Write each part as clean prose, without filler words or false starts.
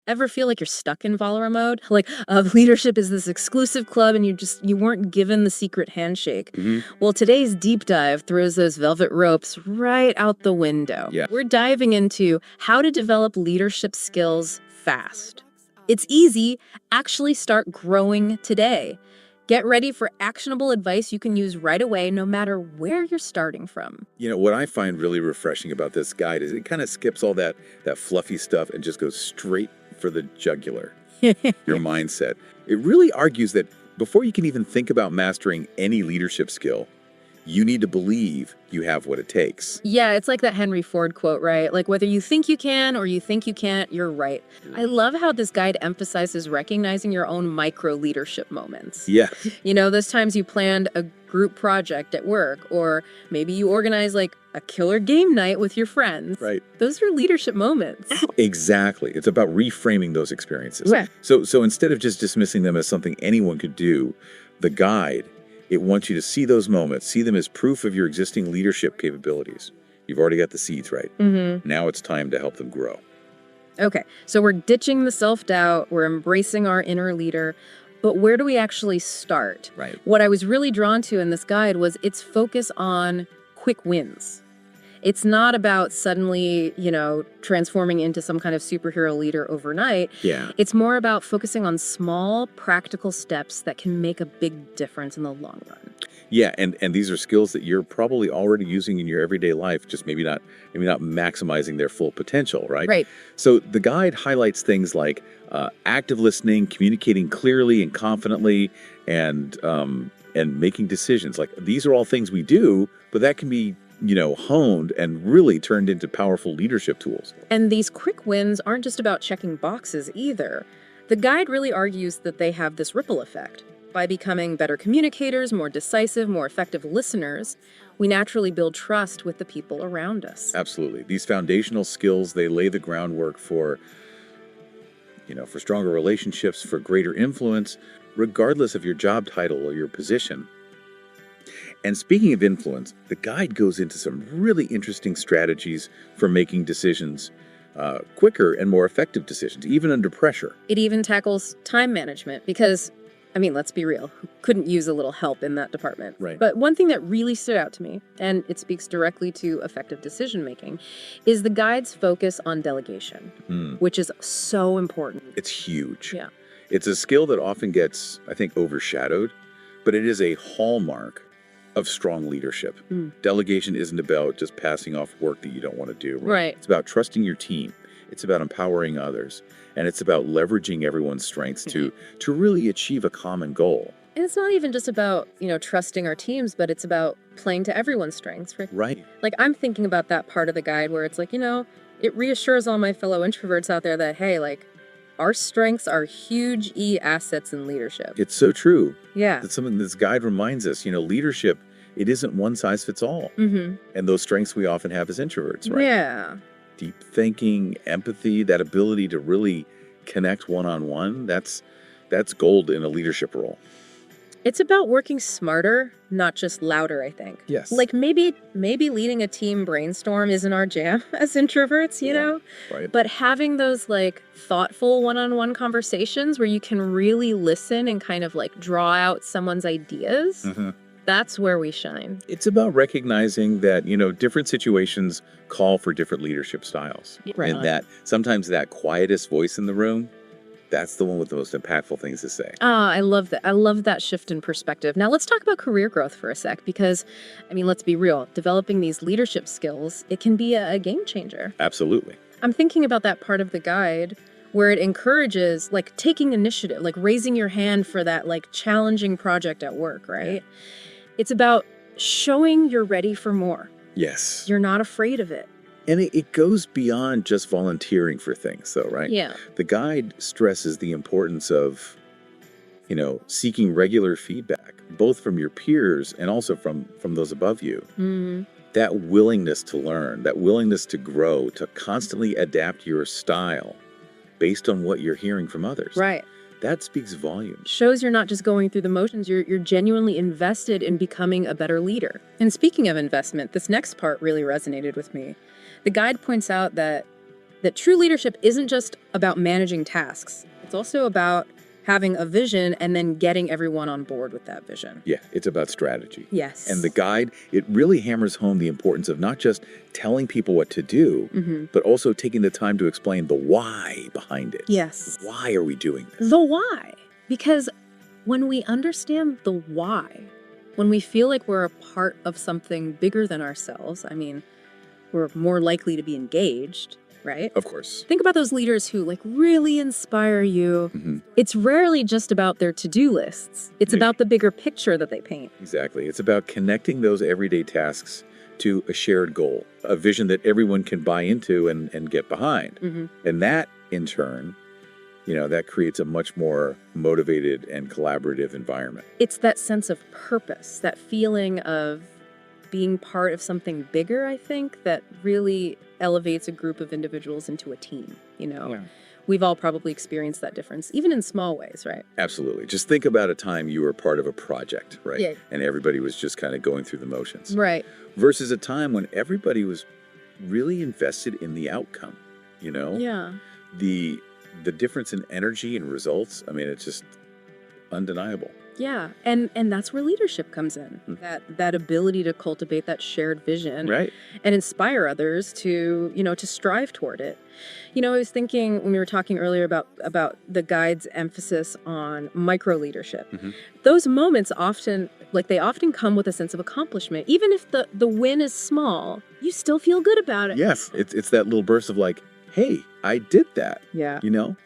Ever feel like you're stuck in Valera mode? Like, leadership is this exclusive club and you weren't given the secret handshake. Well, today's deep dive throws those velvet ropes right out the window. Yeah. We're diving into how to develop leadership skills fast. It's easy. Actually start growing today. Get ready for actionable advice you can use right away, no matter where you're starting from. You know, what I find really refreshing about this guide is it kind of skips all that fluffy stuff and just goes straight for the jugular, your mindset. It really argues that before you can even think about mastering any leadership skill, you need to believe you have what it takes. Yeah, it's like that Henry Ford quote, right? Like, whether you think you can or you think you can't, you're right. I love how this guide emphasizes recognizing your own micro leadership moments. Yeah. You know, those times you planned a group project at work, or maybe you organize like a killer game night with your friends. Right. Those are leadership moments. Exactly. It's about reframing those experiences. Yeah. So instead of just dismissing them as something anyone could do, the guide, it wants you to see those moments, see them as proof of your existing leadership capabilities. You've already got the seeds right. Now it's time to help them grow. Okay, so we're ditching the self-doubt, we're embracing our inner leader, but where do we actually start? Right. What I was really drawn to in this guide was its focus on quick wins. It's not about suddenly, transforming into some kind of superhero leader overnight. Yeah. It's more about focusing on small, practical steps that can make a big difference in the long run. Yeah, and these are skills that you're probably already using in your everyday life, just maybe not maximizing their full potential, right? Right. So the guide highlights things like active listening, communicating clearly and confidently, and making decisions. Like, these are all things we do, but that can be honed and really turned into powerful leadership tools. And these quick wins aren't just about checking boxes either. The guide really argues that they have this ripple effect. By becoming better communicators, more decisive, more effective listeners, we naturally build trust with the people around us. Absolutely. These foundational skills, they lay the groundwork for stronger relationships, for greater influence, regardless of your job title or your position. And speaking of influence, the guide goes into some really interesting strategies for making decisions, quicker and more effective decisions, even under pressure. It even tackles time management because, let's be real, who couldn't use a little help in that department? Right. But one thing that really stood out to me, and it speaks directly to effective decision-making, is the guide's focus on delegation, which is so important. It's huge. Yeah. It's a skill that often gets, I think, overshadowed, but it is a hallmark of strong leadership. Delegation isn't about just passing off work that you don't want to do. Right. It's about trusting your team. It's about empowering others. And it's about leveraging everyone's strengths to really achieve a common goal. And it's not even just about, trusting our teams, but it's about playing to everyone's strengths. Right. Like, I'm thinking about that part of the guide where it's like, it reassures all my fellow introverts out there that, hey, like, our strengths are huge assets in leadership. It's so true. Yeah. That's something this guide reminds us. Leadership, it isn't one size fits all. And those strengths we often have as introverts, right? Yeah. Deep thinking, empathy, that ability to really connect one-on-one, that's gold in a leadership role. It's about working smarter, not just louder, I think. Yes. Like, maybe leading a team brainstorm isn't our jam as introverts, you know? Right. But having those, like, thoughtful one-on-one conversations where you can really listen and kind of, like, draw out someone's ideas, that's where we shine. It's about recognizing that, different situations call for different leadership styles. Right. And that sometimes that quietest voice in the room, that's the one with the most impactful things to say. I love that. I love that shift in perspective. Now let's talk about career growth for a sec, because, let's be real, developing these leadership skills, it can be a game changer. Absolutely. I'm thinking about that part of the guide where it encourages, like, taking initiative, like raising your hand for that, like, challenging project at work, right? Yeah. It's about showing you're ready for more. Yes. You're not afraid of it. And it goes beyond just volunteering for things, though, right? Yeah. The guide stresses the importance of, seeking regular feedback, both from your peers and also from those above you. That willingness to learn, that willingness to grow, to constantly adapt your style based on what you're hearing from others. Right. That speaks volumes. Shows you're not just going through the motions, you're genuinely invested in becoming a better leader. And speaking of investment, this next part really resonated with me. The guide points out that that true leadership isn't just about managing tasks. It's also about having a vision and then getting everyone on board with that vision. Yeah, it's about strategy. Yes. And the guide, it really hammers home the importance of not just telling people what to do, but also taking the time to explain the why behind it. Yes. Why are we doing this? The why. Because when we understand the why, when we feel like we're a part of something bigger than ourselves, I mean, we're more likely to be engaged, right? Of course. Think about those leaders who really inspire you. It's rarely just about their to-do lists. It's about the bigger picture that they paint. Exactly. It's about connecting those everyday tasks to a shared goal, a vision that everyone can buy into and get behind. And that, in turn, that creates a much more motivated and collaborative environment. It's that sense of purpose, that feeling of being part of something bigger, I think, that really elevates a group of individuals into a team, Yeah. We've all probably experienced that difference, even in small ways, right? Absolutely. Just think about a time you were part of a project, right? Yeah. And everybody was just kind of going through the motions. Right. Versus a time when everybody was really invested in the outcome, Yeah. The difference in energy and results, I mean, it's just undeniable. Yeah. And that's where leadership comes in. That ability to cultivate that shared vision Right. and inspire others to, to strive toward it. I was thinking when we were talking earlier about the guide's emphasis on micro leadership. Those moments often come with a sense of accomplishment. Even if the win is small, you still feel good about it. Yes. It's that little burst of hey, I did that. Yeah.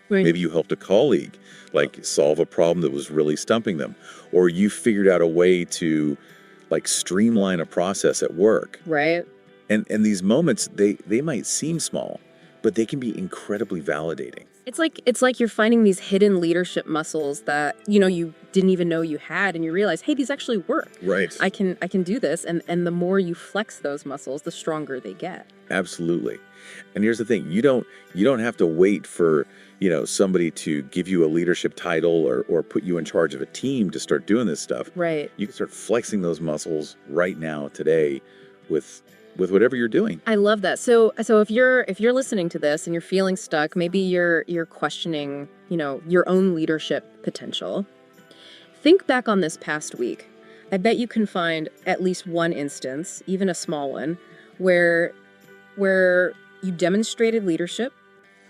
Maybe you helped a colleague solve a problem that was really stumping them, or you figured out a way to streamline a process at work. Right. And these moments, they might seem small, but they can be incredibly validating. It's like you're finding these hidden leadership muscles that, you didn't even know you had, and you realize, hey, these actually work. Right. I can do this. And the more you flex those muscles, the stronger they get. Absolutely. And here's the thing, you don't have to wait for, somebody to give you a leadership title or put you in charge of a team to start doing this stuff. Right. You can start flexing those muscles right now, today, with whatever you're doing. I love that. So if you're listening to this and you're feeling stuck, maybe you're questioning, your own leadership potential. Think back on this past week. I bet you can find at least one instance, even a small one, where you demonstrated leadership.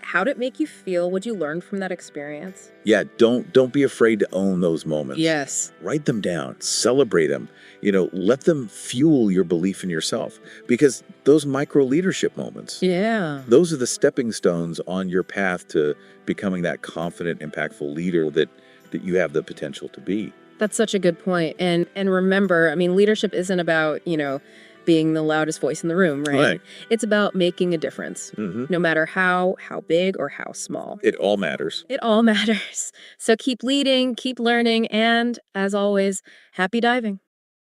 How'd it make you feel? What'd you learn from that experience? Yeah, don't be afraid to own those moments. Yes. Write them down, celebrate them, let them fuel your belief in yourself, because those micro leadership moments, Yeah. those are the stepping stones on your path to becoming that confident, impactful leader that you have the potential to be. That's such a good point. And remember, I mean, leadership isn't about, being the loudest voice in the room, right? Right. It's about making a difference, no matter how big or how small. It all matters. It all matters. So keep leading, keep learning, and as always, happy diving.